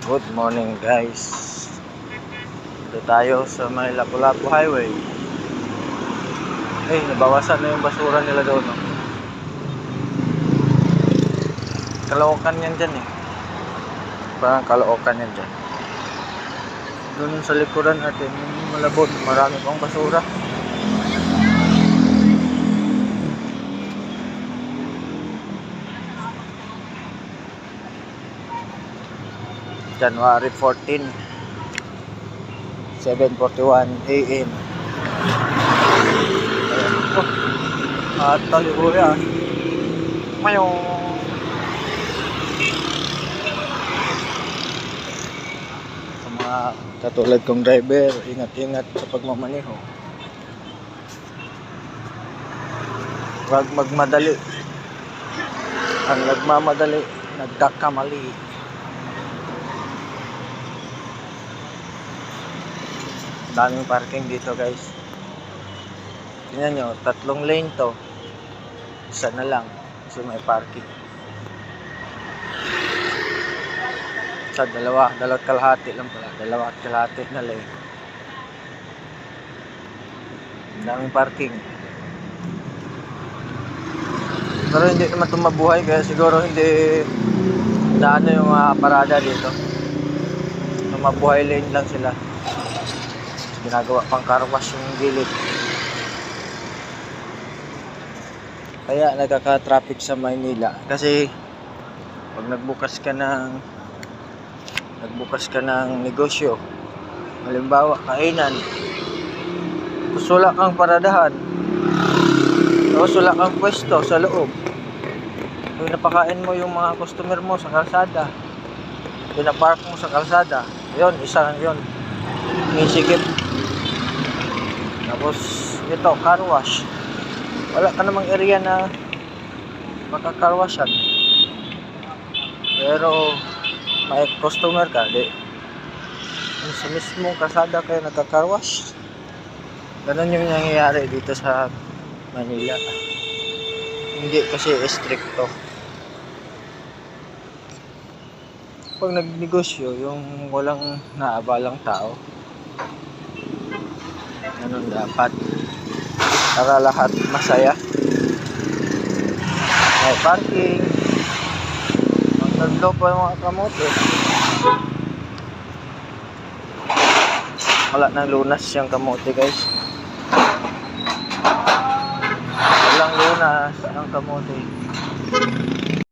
Good morning guys. Dito tayo sa may Lapu-Lapu Highway. Nabawasan na yung basura nila doon, no? Kalookan yan dyan eh. Parang kalookan yan dyan. Doon sa likuran natin, yung malabon, marami pang basura. January 14, 7:41 AM. At talibuya. Mayong sa mga katulad kong driver, ingat-ingat sa pagmamaneho. Huwag magmadali. Ang nagmamadali, nagkakamali. Daming parking dito guys. Tingnan nyo, 3 lane to. Isa na lang kasi may parking. Sa dalawat kalahati lang pala. 2 kalahati na lane. Daming parking. Pero hindi naman ito mabuhay kaya siguro hindi naano yung parada dito. Mabuhay lane lang sila. Ginagawa pang car wash yung gilid. Kaya nagkaka-traffic sa Maynila kasi pag nagbukas ka ng negosyo, halimbawa kainan, tapos wala kang paradahan, tapos wala kang pwesto sa loob, pinapakain mo yung mga customer mo sa kalsada, pinapark mo sa kalsada, yun, isa yun, misikip. Tapos ito, car wash, wala ka namang area na maka-car washan, pero may customer ka, di sa mismong kalsada kayo nagka-car wash. Ganun yung nangyayari dito sa Manila. Hindi kasi stricto. Pag nagnegosyo, yung walang naabalang tao, ganun dapat para lahat masaya. May parking. Magdalo pa yung mga kamote. Wala nang lunas yung kamote guys. Walang lunas ang kamote.